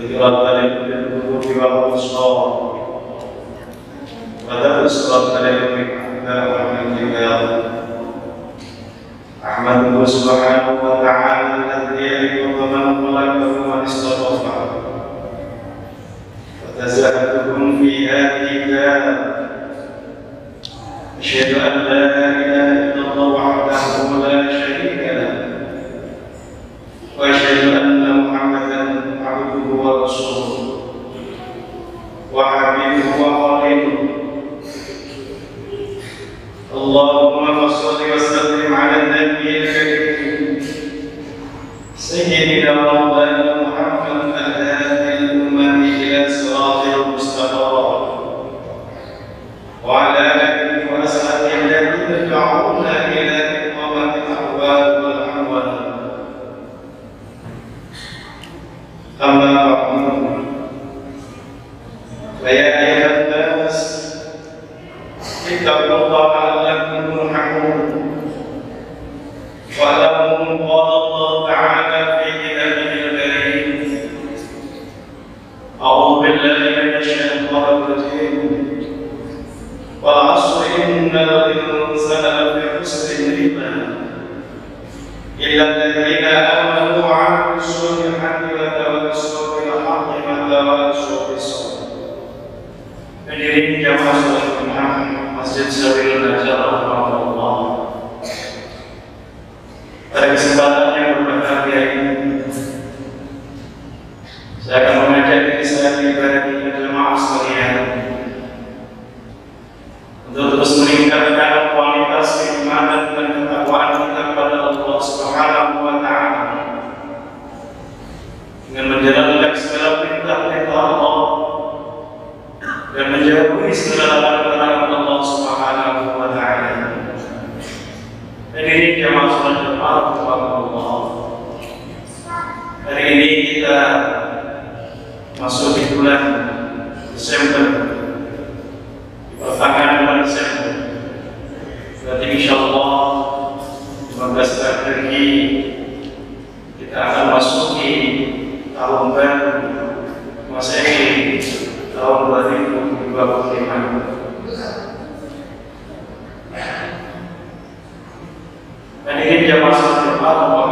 تذكرة للقلوب والأبصار وتبصرة ليوم الحساب والانتظار. أحمده سبحانه وتعالى الذي يعرف من خلقه ومن اصطفى وتزهدكم في هذه الدار. أشهد أن لا إله إلا الله وحده لا شريك له، وأشهد أن محمدا عبده ورسوله وحبيبه وخليله. اللهم صل وسلم على النبي الكريم سيدنا مولانا محمد الهادي الأمة إلى صراط المستقيم، وعلى آله وأصحابه الذين دعونا إلى إقامة الأحوال والأحوال. أما بعد، فيا أيها الناس اتقوا الله لعلكم ترحمون. واعلموا قال الله تعالى في كتابه الكريم: أعوذ بالله من الشيطان الرجيم، والعصر إن الإنسان لفي خسر إلا الذين آمنوا وعملوا الصالحات وتواصوا بالحق وتواصوا بالصبر. Hadirin jamaah salat Jumat Masjid Sabilul Najah rahimahullah. Pada kesempatan yang berbahagia ini, saya akan mengajak diri saya pribadi dan jemaah sekalian untuk terus meningkatkan kualitas keimanan dan ketakwaan kita kepada Allah Subhanahu wa Ta'ala dengan menjalankan segala perintah-perintah Allah dan menjauhi segala larangan Allah Subhanahu wa Ta'ala. Hadirin jamaah salat Jumat Allah. Hari ini kita masuk di bulan Desember, pertengahan bulan Desember. Berarti insyaallah 15 Februari kita akan masuki tahun baru Masehi tahun 2025. Hadirin jamaah salat Jumat Allah.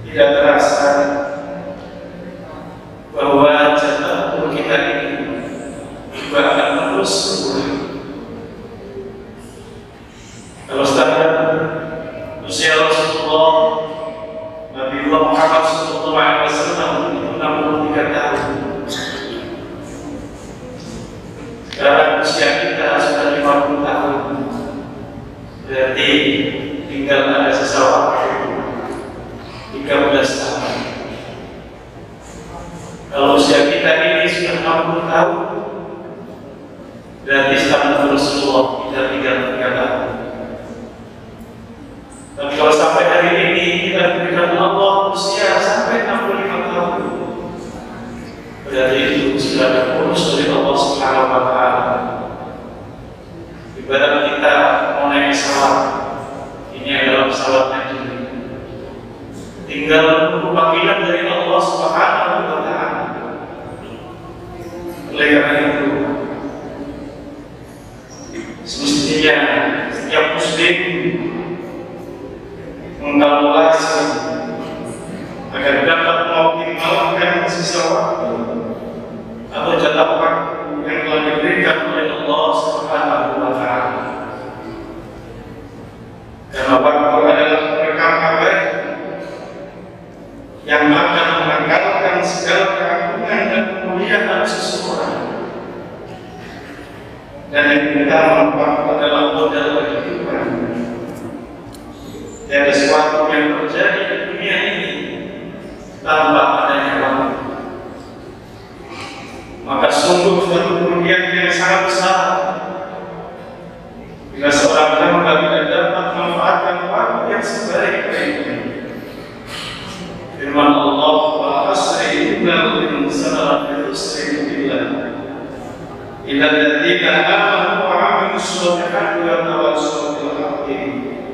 Tidak terasa bahwa jadwal kita ini juga akan terus berubah. Kalau standar usia Rasulullah Nabi Muhammad SAW itu 63 tahun. Sekarang usia kita sudah 50 tahun. Berarti tinggal ada sisa waktu 13 tahun. Kalau usia kita ini sudah 60 tahun, berarti standar Rasulullah kita tinggal 3 tahun. Tapi kalau sampai hari ini kita diberikan Allah usia sampai 65 tahun, berarti itu sudah ada bonus dari Allah Subhanahu wa Ta'ala. Ibarat kita mau naik pesawat, ini adalah pesawatnya dulu. Tinggal menunggu panggilan dari Allah Subhanahu wa Ta'ala. Oleh karena itu, semestinya setiap muslim mengkalkulasi agar dapat mengoptimalkan sisa waktu atau jatah waktu yang telah diberikan oleh Allah Subhanahu wa Ta'ala. Karena waktu adalah perekam abadi yang akan menanggalkan segala keagungan dan kemuliaan seseorang, dan yang kita manfaat adalah modal kehidupan. Tiada sesuatu yang terjadi di dunia ini tanpa adanya waktu. Maka sungguh suatu kerugian yang sangat besar bila seorang hamba tidak dapat memanfaatkan waktu yang sebaik-baiknya. Firman Allah, "Wal 'asri innal insana lafi khusr illa alladziina aamanu wa 'amilus shalihati wa tawassaw bil haqqi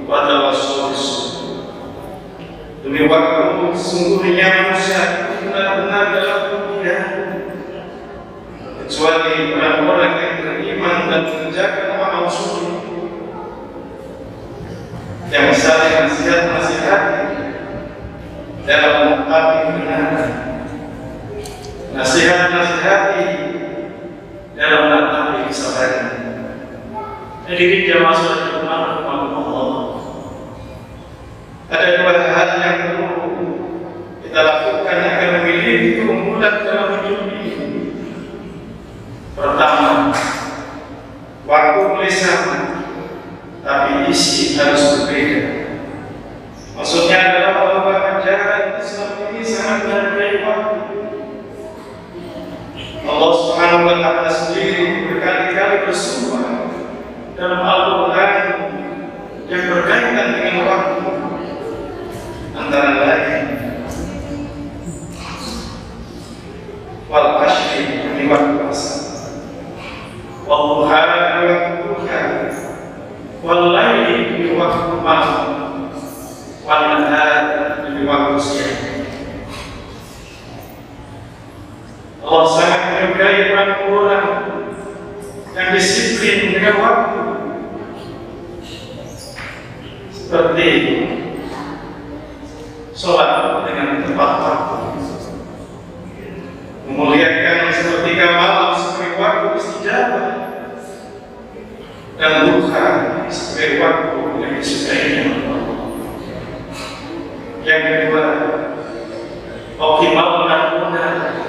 wa tawassaw bis sabr." Demi Di waktu sesungguhnya manusia benar-benar dalam kemudian, kecuali orang-orang yang beriman dan mengerjakan amal soleh, yang saling nasihat-nasihati dalam menghadapi kebenaran, nasihat-nasihati dalam menghadapi kesabaran. Hadirin jamaah salat Jumat Allah. Ada dua hal yang perlu kita lakukan agar memiliki keunggulan dalam hidup ini. Pertama, waktu boleh sama, tapi isi harus berbeda. Maksudnya adalah bahwa ajaran Islam ini sangat menghargai waktu. Allah Subhanahu wa Ta'ala sendiri berkali-kali bersumpah dalam Al-Quran yang berkaitan dengan waktu. Antara lain wal ashri di waktu asar, wal duha di waktu duha, wal laili di waktu malam, wal nahar di waktu siang. Allah sangat menyukai orang-orang yang disiplin dengan waktu, seperti sholat dengan tepat waktu, memuliakan sepertiga malam sebagai waktu istijabah, dan duha sebagai waktu yang disukainya Allah. Yang kedua, optimalkan benar.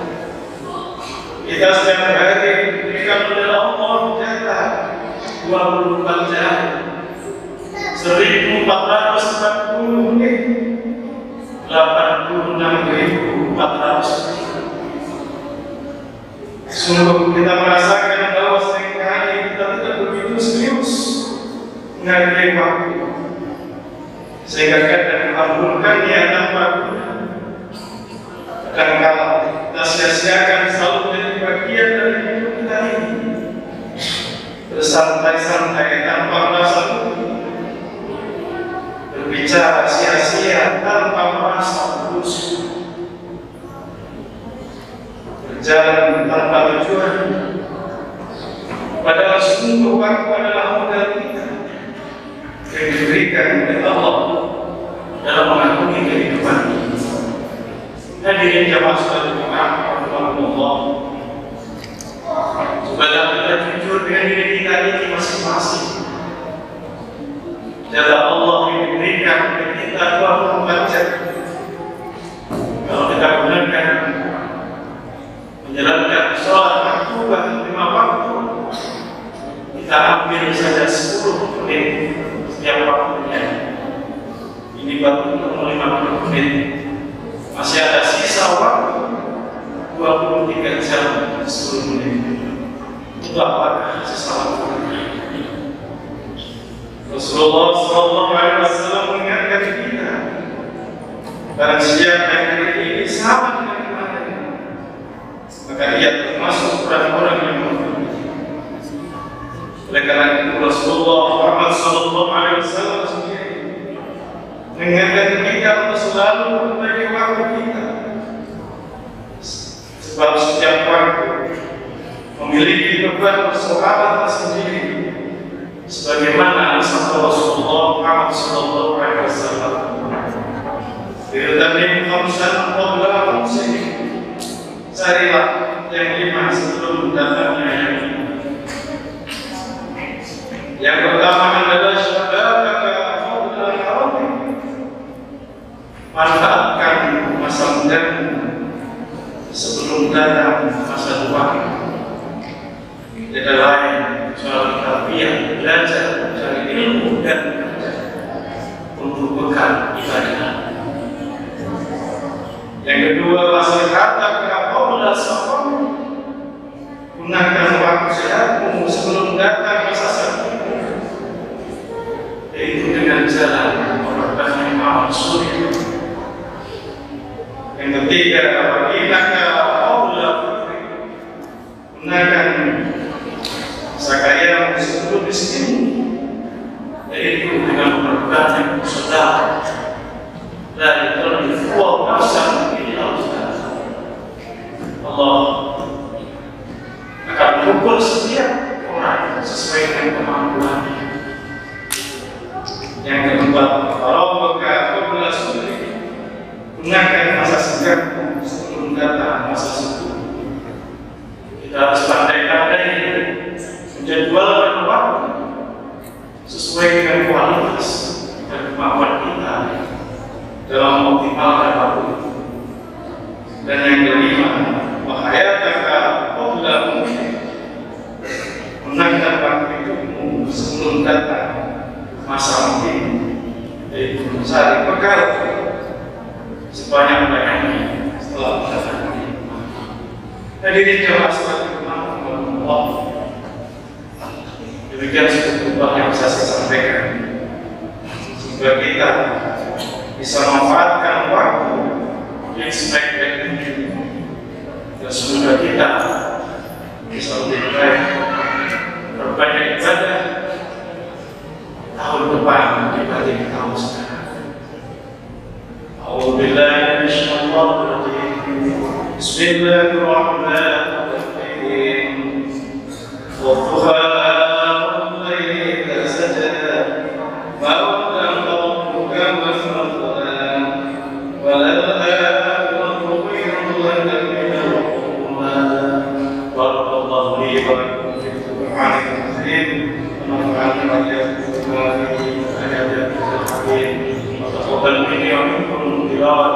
Kita setiap hari diberikan oleh Allah jatah 24 jam, 1440 menit, 86.400. Sungguh kita merasakan bahwa seringkali kita tidak begitu serius menghargai waktu, sehingga kadang mengabulkannya tanpa guna. Kadang-kala kita sia-siakan selalu menjadi bagian dari hidup kita ini, bersantai-santai tanpa merasa rugi, berbicara sia-sia tanpa merasa berdosa, berjalan tanpa tujuan. Padahal sungguh waktu adalah modal kita yang diberikan oleh Allah dalam mengampuni kehidupan ini. Hadirin jamaah salat Jumat Allah, supaya kita jujur dengan diri kita ini masing-masing. Jatah Allah yang diberikan kepada kita 24 jam. Kalau kita gunakan menjalankan sholat maktubah 5 waktu, kita ambil saja 10 menit setiap waktunya. Ini baru 50 menit. Masih ada sisa waktu 23 jam 10 menit. Itu apakah sisa waktu? Rasulullah SAW mengingatkan kita, barang siapa yang hari ini sama dengan kemarin, maka ia termasuk orang-orang yang berdosa. Oleh karena itu Rasulullah Muhammad SAW sendiri mengingatkan kita untuk selalu berbagi waktu kita, sebab setiap waktu memiliki beban persoalan tersendiri. Sebagaimana sabda Rasulullah Muhammad SAW, "Irtanim khamsan qabla khamsin." Carilah yang 5 sebelum datangnya yang 5. Yang pertama adalah syababaka qabla haramik. Manfaatkan masa mudamu sebelum datang masa tua. Tidak lain kecuali tarbiyah, belajar, cari ilmu dan bekerja untuk bekal ibadah. Yang kedua, maslahataka qabla safar. Gunakan waktu sehatmu sebelum datang masa sakitmu, yaitu dengan jalan memperbanyak amal soleh. Yang ketiga, baginaka qabla fitri. Gunakan sakaya sebelum miskin, yaitu dengan memperbanyak sedekah dari Gunakan masa singkat sebelum datang masa sibuk. Kita harus pandai-pandai menjadwalkan waktu sesuai dengan kualitas dan kemampuan kita dalam mengoptimalkan waktu. Dan yang kelima, wahayataka qabla mautik, menangkan waktu hidupmu sebelum datang masa mati, yaitu mencari perkara sebanyak-banyaknya setelah datang mati. Hadirin jemaah sekalian, Allah, demikian sebuah yang bisa saya sampaikan. Semoga kita bisa memanfaatkan waktu yang sebaik-baiknya, dan semoga kita bisa lebih baik berbanyak ibadah tahun depan dibanding tahun sekarang. A'udzubillahi minasyaitonir rajim. Bismillahirrahmanirrahim. Wadduha wal-laili idza saja, ma wadda'a rabbuka wa ma qala, wa lal-akhiratu khairun laka minal ula. Barakallahu li wa lakum fil Qur'anil Karim wa nafa'ani wa iyyakum bima fihi min ayatil hakim. Wa taqabbal minni wa minkum tilawatan